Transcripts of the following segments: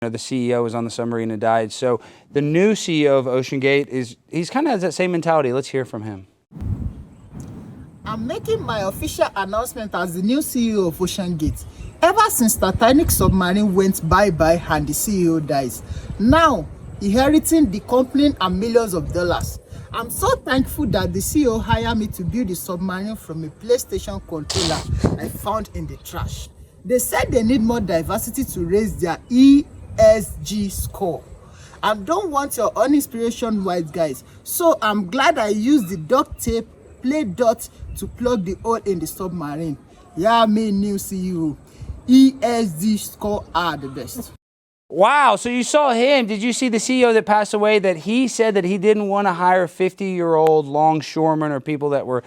The CEO was on the submarine and died. So the new CEO of OceanGate he's kind of has that same mentality. Let's hear from him. I'm making my official announcement as the new CEO of OceanGate. Ever since Titanic submarine went bye-bye and the CEO dies, now inheriting the company and millions of dollars. I'm so thankful that the CEO hired me to build the submarine from a PlayStation controller I found in the trash. They said they need more diversity to raise their ESG score. I don't want your uninspiration white guys, so I'm glad I used the duct tape play dot to plug the hole in the submarine. Yeah, me new CEO. ESG score are the best. Wow, so you saw him. Did you see the CEO that passed away that he said that he didn't want to hire 50-year-old longshoremen or people that were,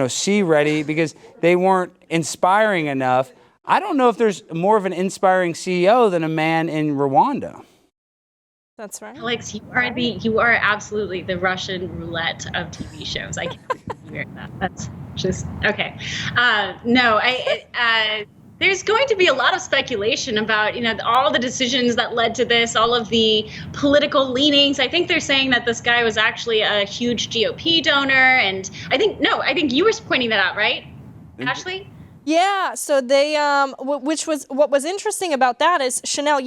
sea ready because they weren't inspiring enough? I don't know if there's more of an inspiring CEO than a man in Rwanda. That's right. Alex, you are absolutely the Russian roulette of TV shows. I can't hear that. That's just okay. There's going to be a lot of speculation about, all the decisions that led to this, all of the political leanings. I think they're saying that this guy was actually a huge GOP donor, and I think you were pointing that out, right, Ashley? Yeah, so they, what was interesting about that is, Chanel,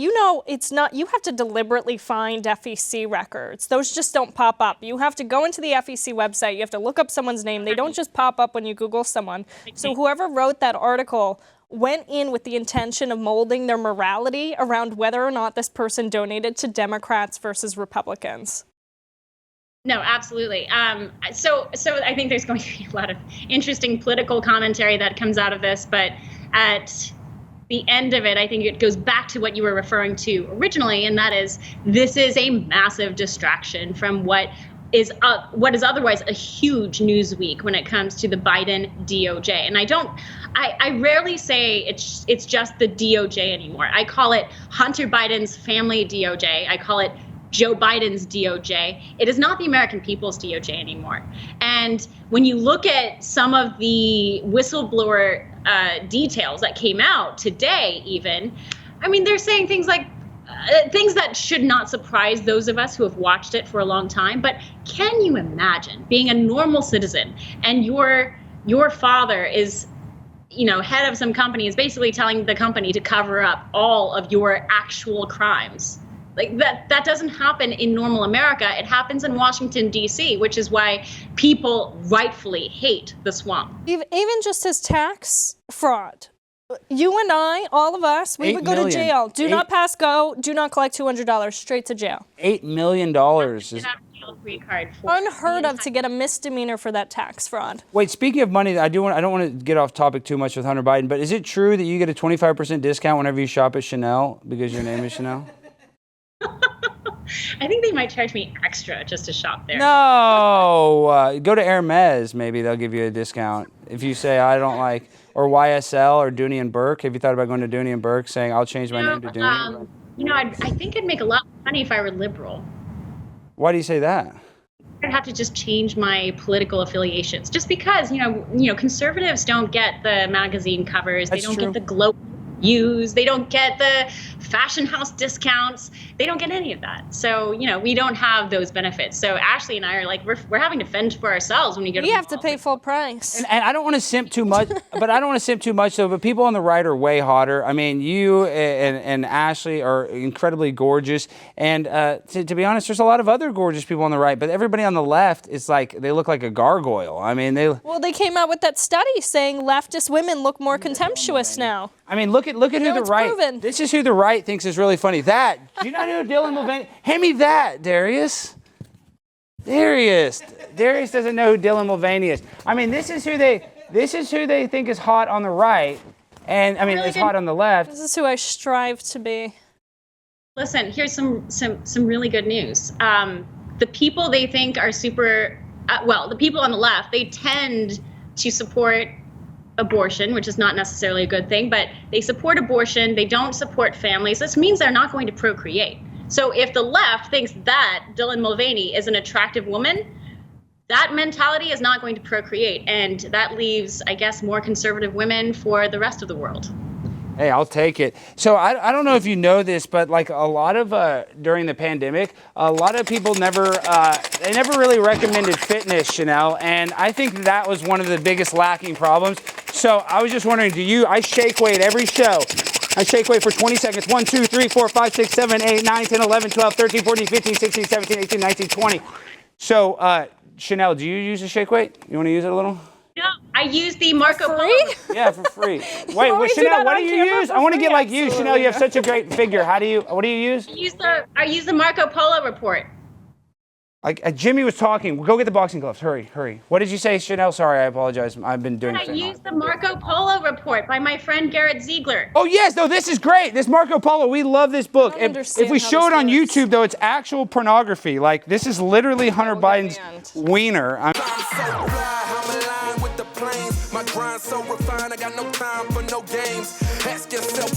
it's not, you have to deliberately find FEC records. Those just don't pop up. You have to go into the FEC website, you have to look up someone's name. They don't just pop up when you Google someone. So whoever wrote that article went in with the intention of molding their morality around whether or not this person donated to Democrats versus Republicans. No, absolutely. So I think there's going to be a lot of interesting political commentary that comes out of this, but at the end of it, I think it goes back to what you were referring to originally, and that is this is a massive distraction from what is otherwise a huge news week when it comes to the Biden DOJ. And I rarely say it's just the DOJ anymore. I call it Hunter Biden's family DOJ. I call it Joe Biden's DOJ. It is not the American people's DOJ anymore. And when you look at some of the whistleblower details that came out today, even, they're saying things like things that should not surprise those of us who have watched it for a long time. But can you imagine being a normal citizen and your father is, head of some company, is basically telling the company to cover up all of your actual crimes? Like that doesn't happen in normal America. It happens in Washington, D.C., which is why people rightfully hate the swamp. Even just his tax fraud. You and I, all of us, we would go to jail. Do not pass go. Do not collect $200. Straight to jail. $8 million is unheard of to get a misdemeanor for that tax fraud. Wait, speaking of money, I don't want to get off topic too much with Hunter Biden, but is it true that you get a 25% discount whenever you shop at Chanel because your name is Chanel? I think they might charge me extra just to shop there. No, go to Hermes. Maybe they'll give you a discount if you say I don't like, or YSL or Dooney and Burke. Have you thought about going to Dooney and Burke, saying I'll change my name to Dooney? I think I'd make a lot of money if I were liberal. Why do you say that? I'd have to just change my political affiliations, just because conservatives don't get the magazine covers. They don't get the glow views. They don't get the fashion house discounts. They don't get any of that. So, we don't have those benefits. So Ashley and I are like, we're having to fend for ourselves when we go to the mall. We have to pay full price. And I don't want to simp too much, but people on the right are way hotter. You and Ashley are incredibly gorgeous. And to be honest, there's a lot of other gorgeous people on the right, but everybody on the left is like, they look like a gargoyle. They came out with that study saying leftist women look more contemptuous now. Look at who the right. Proven. This is who the right thinks is really funny. Do you not know Dylan Mulvaney? Hand me that, Darius. There he is. Darius doesn't know who Dylan Mulvaney is. This is who they think is hot on the right, and it's hot on the left. This is who I strive to be. Listen, here's some really good news. The people they think are super, the people on the left, they tend to support abortion, which is not necessarily a good thing, but they support abortion. They don't support families. This means they're not going to procreate. So if the left thinks that Dylan Mulvaney is an attractive woman, that mentality is not going to procreate. And that leaves, I guess, more conservative women for the rest of the world. Hey, I'll take it. So I don't know if you know this, but like a lot of during the pandemic, a lot of people never they never really recommended fitness, Chanel, and I think that was one of the biggest lacking problems. So I was just wondering, I shake weight every show. I shake weight for 20 seconds. 1, 2, 3, 4, 5, 6, 7, 8, 9, 10, 11, 12, 13, 14, 15, 16, 17, 18, 19, 20. So Chanel, do you use a shake weight? You want to use it a little? No, I use the Marco Polo. Yeah, for free. Wait, Chanel, what do you use? I want to get like you, Chanel. You have such a great figure. What do you use? I use the Marco Polo report. Like Jimmy was talking. Go get the boxing gloves. Hurry. What did you say, Chanel? Sorry, I apologize. I've been doing. I use the Marco Polo report by my friend Garrett Ziegler. Oh yes, no, this is great. This Marco Polo, we love this book. If we show it on YouTube, though, it's actual pornography. Like this is literally Hunter Biden's wiener. My grind so refined, I got no time for no games. Ask yourself